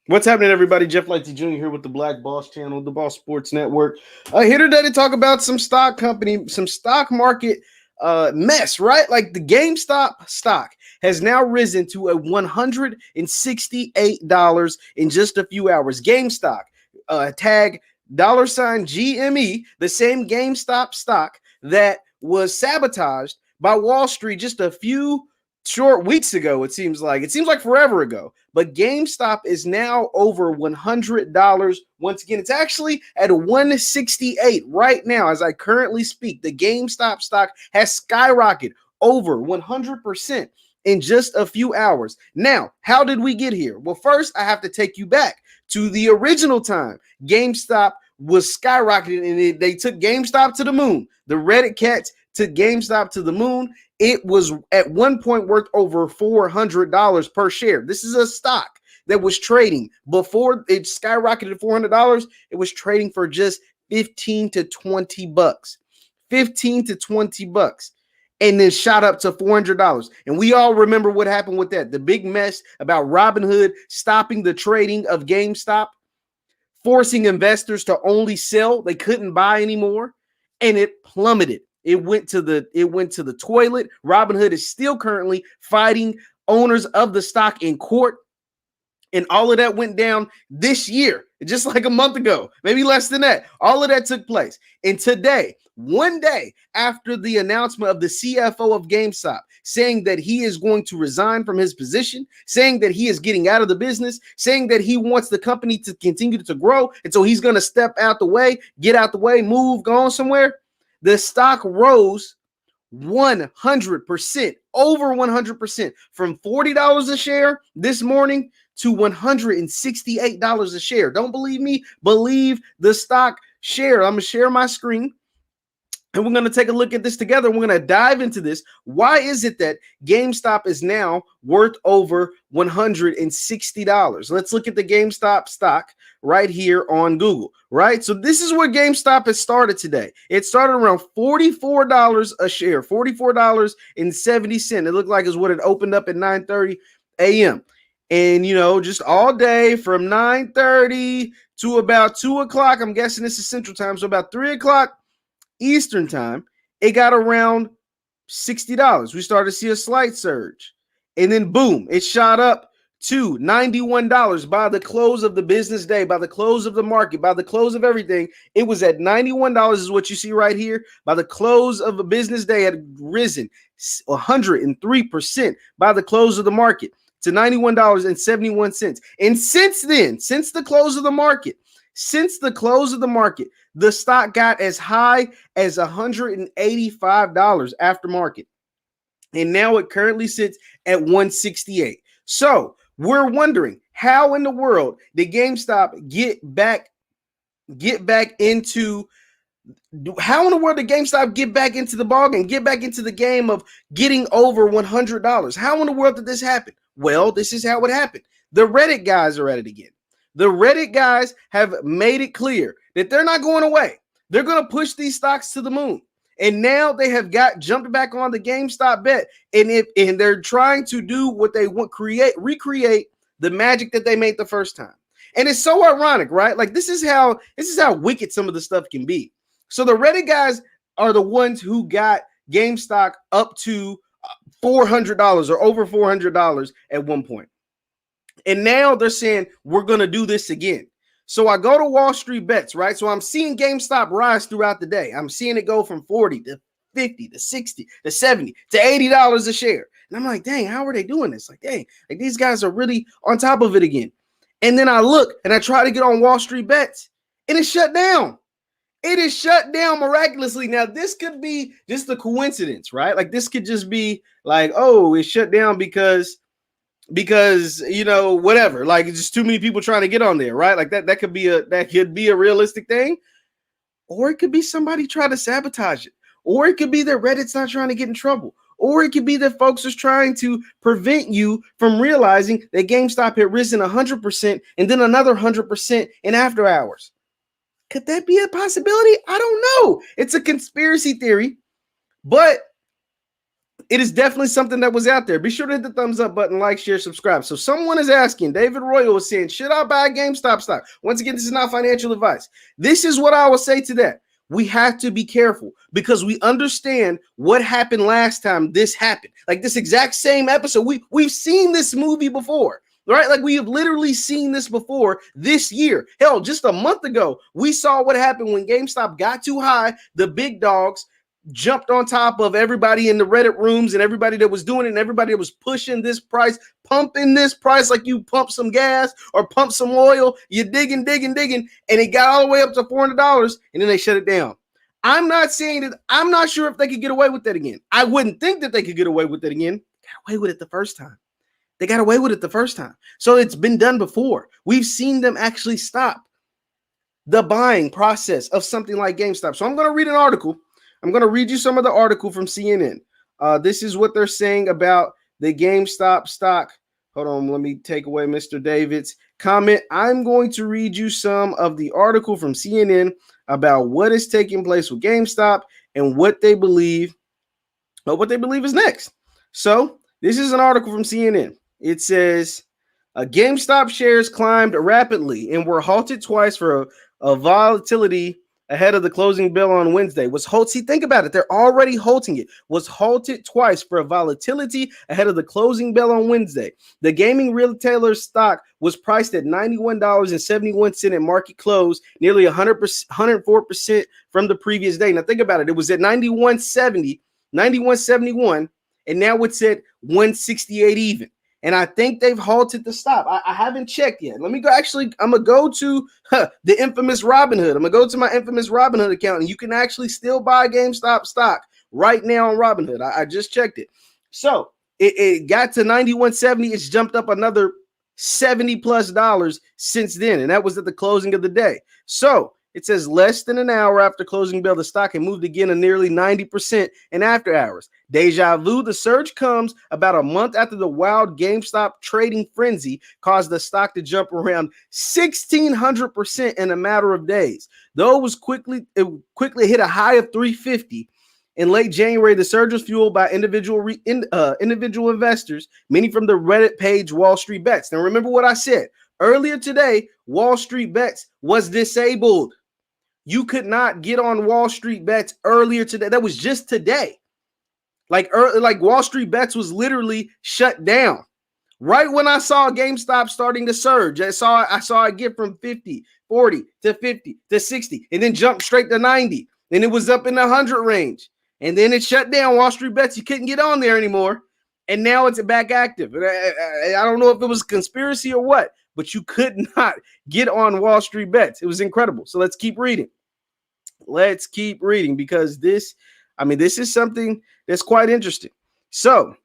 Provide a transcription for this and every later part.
What's happening, everybody? Jeff Lighty Jr. here with the Black Boss Channel, the Boss Sports Network. Here today to talk about some some stock market mess, right? Like the GameStop stock has now risen to a $168 in just a few hours. GameStop, tag $GME, the same GameStop stock that was sabotaged by Wall Street just a few short weeks ago. It seems like forever ago, but GameStop is now over $100. Once again, it's actually at 168 right now as I currently speak. The GameStop stock has skyrocketed over 100% in just a few hours. Now, how did we get here? Well, first I have to take you back to the original time GameStop was skyrocketing, and they took GameStop to the moon. The Reddit cats took GameStop to the moon. It was at one point worth over $400 per share. This is a stock that was trading before it skyrocketed to $400. It was trading for just 15 to 20 bucks. 15 to 20 bucks. And then shot up to $400. And we all remember what happened with that. The big mess about Robinhood stopping the trading of GameStop, forcing investors to only sell. They couldn't buy anymore. And it plummeted. It went to the toilet. Robinhood is still currently fighting owners of the stock in court. And all of that went down this year, just like a month ago, maybe less than that. All of that took place. And today, one day after the announcement of the CFO of GameStop saying that he is going to resign from his position, saying that he is getting out of the business, saying that he wants the company to continue to grow, and so he's going to step out the way, get out the way, move, go on somewhere, the stock rose 100%, over 100%, from $40 a share this morning to $168 a share. Don't believe me? Believe the stock share. I'm going to share my screen, and we're going to take a look at this together. We're going to dive into this. Why is it that GameStop is now worth over $160? Let's look at the GameStop stock right here on Google, right? So this is where GameStop has started today. It started around $44 a share, $44.70. It looked like it's what it opened up at 9:30 a.m. And, just all day from 9:30 to about 2 o'clock. I'm guessing this is Central Time. So about 3 o'clock Eastern Time, it got around $60. We started to see a slight surge. And then, boom, it shot up to $91 by the close of the business day, by the close of the market, by the close of everything. It was at $91 is what you see right here. By the close of the business day, it had risen 103% by the close of the market to $91.71. And since then, since the close of the market, the stock got as high as $185 after market. And now it currently sits at 168. So we're wondering, how in the world did GameStop get back into the ballgame, get back into the game of getting over $100? How in the world did this happen? Well, this is how it happened. The Reddit guys are at it again. The Reddit guys have made it clear that they're not going away. They're going to push these stocks to the moon. And now they have jumped back on the GameStop bet. And they're trying to do what they want, recreate the magic that they made the first time. And it's so ironic, right? Like this is how wicked some of the stuff can be. So the Reddit guys are the ones who got GameStop up to $400 or over $400 at one point. And now they're saying, we're going to do this again. So I go to Wall Street Bets, right? So I'm seeing GameStop rise throughout the day. I'm seeing it go from 40 to 50 to 60 to 70 to $80 a share. And I'm like, dang, how are they doing this? Like, dang, like these guys are really on top of it again. And then I look and I try to get on Wall Street Bets and it's shut down. It is shut down miraculously. Now, this could be just a coincidence, right? Like this could just be like, oh, it's shut down because whatever, like it's just too many people trying to get on there, right? Like that could be a realistic thing, or it could be somebody trying to sabotage it, or it could be that Reddit's not trying to get in trouble, or it could be that folks are trying to prevent you from realizing that GameStop had risen 100% and then another 100% in after hours. Could that be a possibility? I don't know. It's a conspiracy theory, but it is definitely something that was out there. Be sure to hit the thumbs up button, like, share, subscribe. So someone is asking, David Royal was saying, should I buy GameStop stock? Once again, this is not financial advice. This is what I will say to that. We have to be careful because we understand what happened last time this happened. Like this exact same episode, we've seen this movie before, right? Like we have literally seen this before this year. Hell, just a month ago, we saw what happened when GameStop got too high. The big dogs jumped on top of everybody in the Reddit rooms and everybody that was doing it and everybody that was pushing this price, pumping this price like you pump some gas or pump some oil. You're digging, and it got all the way up to $400 and then they shut it down. I'm not saying that, I'm not sure if they could get away with that again. I wouldn't think that they could get away with it again. Got away with it the first time. They got away with it the first time. So it's been done before. We've seen them actually stop the buying process of something like GameStop. So I'm going to read an article. I'm going to read you some of the article from CNN. This is what they're saying about the GameStop stock. Hold on, let me take away Mr. David's comment. I'm going to read you some of the article from CNN about what is taking place with GameStop and what they believe is next. So this is an article from CNN. It says, GameStop shares climbed rapidly and were halted twice for a volatility ahead of the closing bell on Wednesday. Think about it. They're already halting it. Was halted twice for a volatility ahead of the closing bell on Wednesday. The gaming retailer's stock was priced at $91.71 at market close, nearly 104% from the previous day. Now think about it. It was at $91.71, and now it's at $168 even. And I think they've halted the stop. I haven't checked yet. Let me go. Actually, I'm going to go to the infamous Robinhood. I'm going to go to my infamous Robinhood account, and you can actually still buy GameStop stock right now on Robinhood. I just checked it. So it got to $91.70. It's jumped up another $70+ since then, and that was at the closing of the day. So it says less than an hour after closing bell, the stock had moved again to nearly 90% in after hours. Deja vu, the surge comes about a month after the wild GameStop trading frenzy caused the stock to jump around 1,600% in a matter of days. Though it quickly hit a high of 350 in late January. The surge was fueled by individual investors, many from the Reddit page Wall Street Bets. Now remember what I said earlier today. Wall Street Bets was disabled. You could not get on Wall Street Bets earlier today. That was just today. Like Wall Street Bets was literally shut down. Right when I saw GameStop starting to surge, I saw it get from 50, 40 to 50 to 60, and then jump straight to 90. Then it was up in the 100 range. And then it shut down. Wall Street Bets, you couldn't get on there anymore. And now it's back active. I don't know if it was a conspiracy or what, but you could not get on Wall Street Bets. It was incredible. So let's keep reading. Because this is something that's quite interesting. So it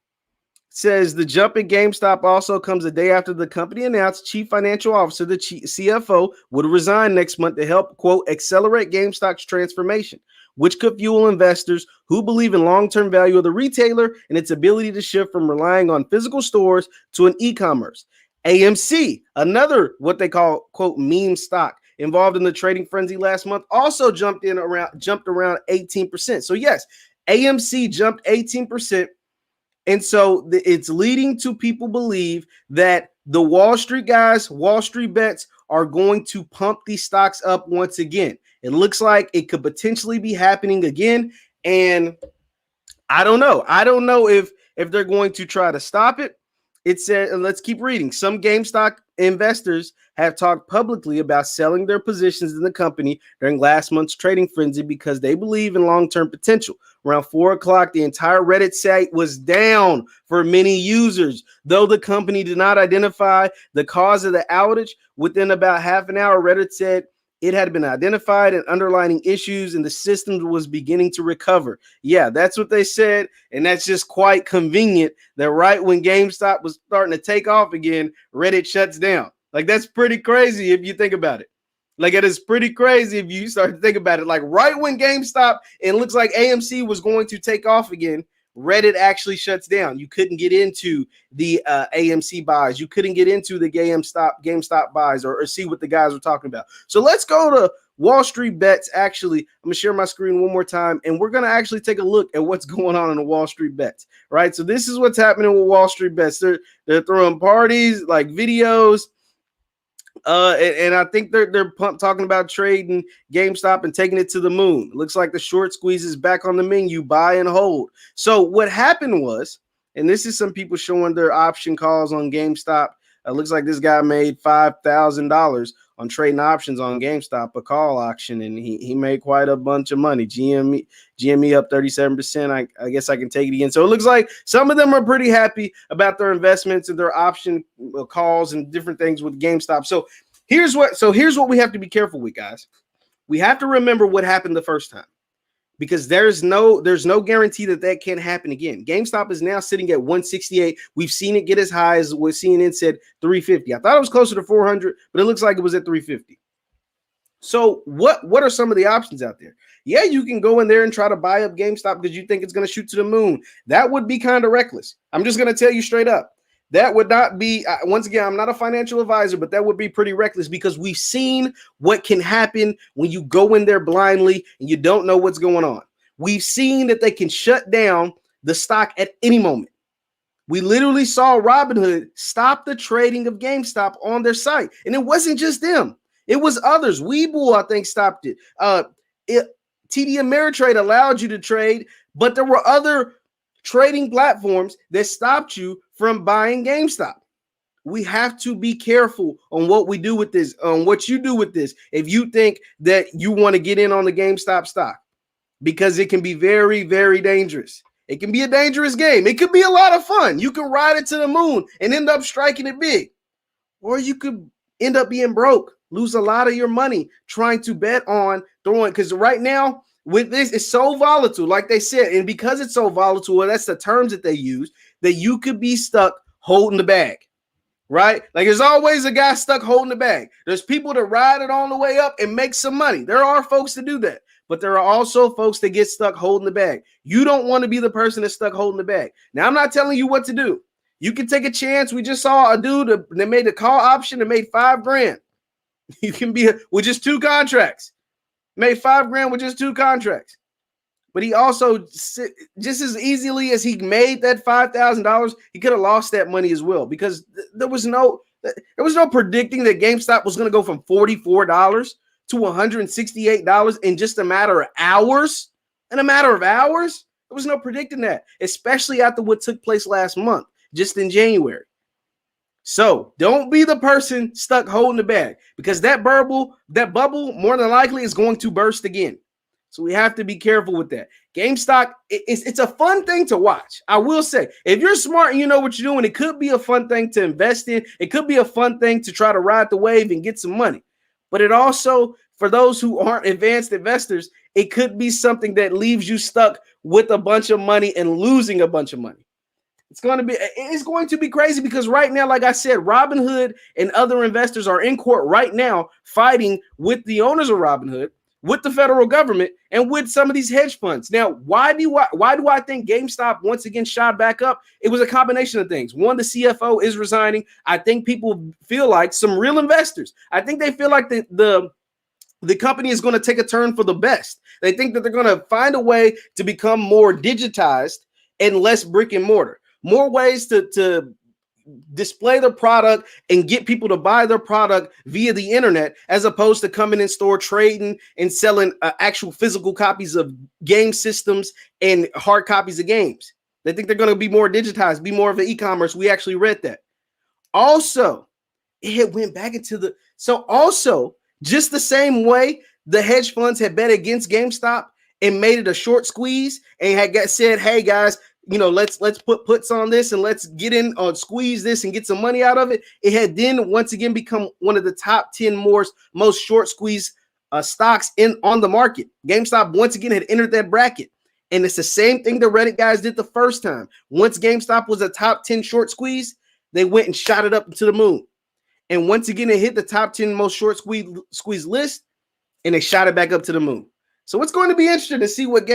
says the jump in GameStop also comes a day after the company announced Chief Financial Officer, the CFO, would resign next month to help, quote, accelerate GameStop's transformation, which could fuel investors who believe in long-term value of the retailer and its ability to shift from relying on physical stores to an e-commerce. AMC, another what they call, quote, meme stock, involved in the trading frenzy last month, also jumped around 18%. So yes, AMC jumped 18%. And so it's leading to people believe that the Wall Street guys, Wall Street Bets, are going to pump these stocks up once again. It looks like it could potentially be happening again. And I don't know. I don't know if they're going to try to stop it. It said, let's keep reading. Some GameStop investors have talked publicly about selling their positions in the company during last month's trading frenzy because they believe in long-term potential. Around 4 o'clock, the entire Reddit site was down for many users. Though the company did not identify the cause of the outage, within about half an hour, Reddit said it had been identified and underlying issues and the system was beginning to recover. Yeah, that's what they said. And that's just quite convenient that right when GameStop was starting to take off again, Reddit shuts down. Like, that's pretty crazy if you think about it. Like, it is pretty crazy if you start to think about it. Like, right when GameStop, it looks like AMC was going to take off again, Reddit actually shuts down. You couldn't get into the AMC buys. You couldn't get into the GameStop buys or see what the guys were talking about. So let's go to Wall Street Bets. Actually, I'm gonna share my screen one more time, and we're gonna actually take a look at what's going on in the Wall Street Bets. Right, so this is what's happening with Wall Street Bets. They're throwing parties, like videos. And I think they're talking about trading GameStop and taking it to the moon. It looks like the short squeeze is back on the menu, buy and hold. So what happened was, and this is some people showing their option calls on GameStop. It looks like this guy made $5,000 on trading options on GameStop, a call auction, and he made quite a bunch of money. GME up 37%. I guess I can take it again. So it looks like some of them are pretty happy about their investments and their option calls and different things with GameStop. So here's what we have to be careful with, guys. We have to remember what happened the first time, because there's no guarantee that can't happen again. GameStop is now sitting at 168. We've seen it get as high as what CNN said 350. I thought it was closer to 400, but it looks like it was at 350. So what are some of the options out there? Yeah, you can go in there and try to buy up GameStop because you think it's going to shoot to the moon. That would be kind of reckless. I'm just going to tell you straight up. That would not be, once again, I'm not a financial advisor, but that would be pretty reckless, because we've seen what can happen when you go in there blindly and you don't know what's going on. We've seen that they can shut down the stock at any moment. We literally saw Robinhood stop the trading of GameStop on their site. And it wasn't just them. It was others. Webull, I think, stopped it. TD Ameritrade allowed you to trade, but there were other trading platforms that stopped you from buying GameStop. We have to be careful on what we do with this, on what you do with this, if you think that you want to get in on the GameStop stock, because it can be very, very dangerous. It can be a dangerous game. It could be a lot of fun. You can ride it to the moon and end up striking it big, or you could end up being broke, lose a lot of your money trying to bet on throwing, because right now, with this, it's so volatile, like they said, and because it's so volatile, well, that's the terms that they use, that you could be stuck holding the bag, right? Like, there's always a guy stuck holding the bag. There's people that ride it on the way up and make some money. There are folks that do that, but there are also folks that get stuck holding the bag. You don't want to be the person that's stuck holding the bag. Now, I'm not telling you what to do. You can take a chance. We just saw a dude that made a call option and made $5,000. You can be with just 2 contracts. Made $5,000 with just 2 contracts. But he also, just as easily as he made that $5,000, he could have lost that money as well, because there was no predicting that GameStop was going to go from $44 to $168 in just a matter of hours. In a matter of hours, there was no predicting that, especially after what took place last month, just in January. So don't be the person stuck holding the bag, because that bubble more than likely is going to burst again. So we have to be careful with that. GameStop, it's a fun thing to watch. I will say, if you're smart and you know what you're doing, it could be a fun thing to invest in. It could be a fun thing to try to ride the wave and get some money. But it also, for those who aren't advanced investors, it could be something that leaves you stuck with a bunch of money and losing a bunch of money. It's going to be crazy, because right now, like I said, Robinhood and other investors are in court right now fighting with the owners of Robinhood, with the federal government, and with some of these hedge funds. Now, why do I think GameStop once again shot back up? It was a combination of things. One, the CFO is resigning. I think people feel like, some real investors, I think they feel like the company is going to take a turn for the best. They think that they're going to find a way to become more digitized and less brick and mortar, more ways to display their product and get people to buy their product via the internet, as opposed to coming in store, trading and selling actual physical copies of game systems and hard copies of games. They think they're going to be more digitized, be more of an e-commerce. We actually read that. Also, it went back into just the same way the hedge funds had bet against GameStop and made it a short squeeze and said, hey guys, let's put puts on this and let's get in on squeeze this and get some money out of it. It had then once again become one of the top 10 most short squeeze stocks on the market. GameStop once again had entered that bracket. And it's the same thing the Reddit guys did the first time. Once GameStop was a top 10 short squeeze, they went and shot it up to the moon. And once again, it hit the top 10 most short squeeze list, and they shot it back up to the moon. So it's going to be interesting to see what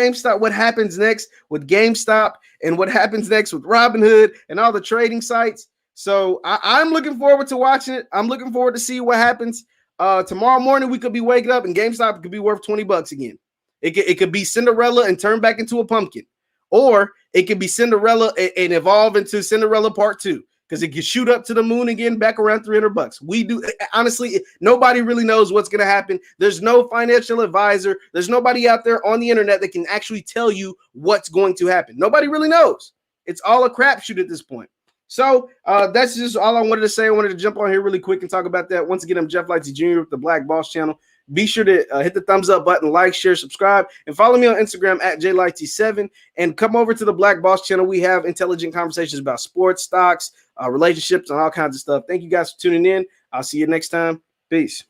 happens next with GameStop and what happens next with Robinhood and all the trading sites. So I'm looking forward to watching it. I'm looking forward to see what happens. tomorrow morning we could be waking up and GameStop could be worth $20 again. It could be Cinderella and turn back into a pumpkin, or it could be Cinderella and evolve into Cinderella Part 2, because it could shoot up to the moon again, back around $300. We do, honestly, nobody really knows what's going to happen. There's no financial advisor. There's nobody out there on the internet that can actually tell you what's going to happen. Nobody really knows. It's all a crapshoot at this point. So that's just all I wanted to say. I wanted to jump on here really quick and talk about that. Once again, I'm Jeff Lighty Jr. with the Black Boss Channel. Be sure to hit the thumbs up button, like, share, subscribe, and follow me on Instagram at JLighty7. And come over to the Black Boss Channel. We have intelligent conversations about sports, stocks, relationships, and all kinds of stuff. Thank you guys for tuning in. I'll see you next time. Peace.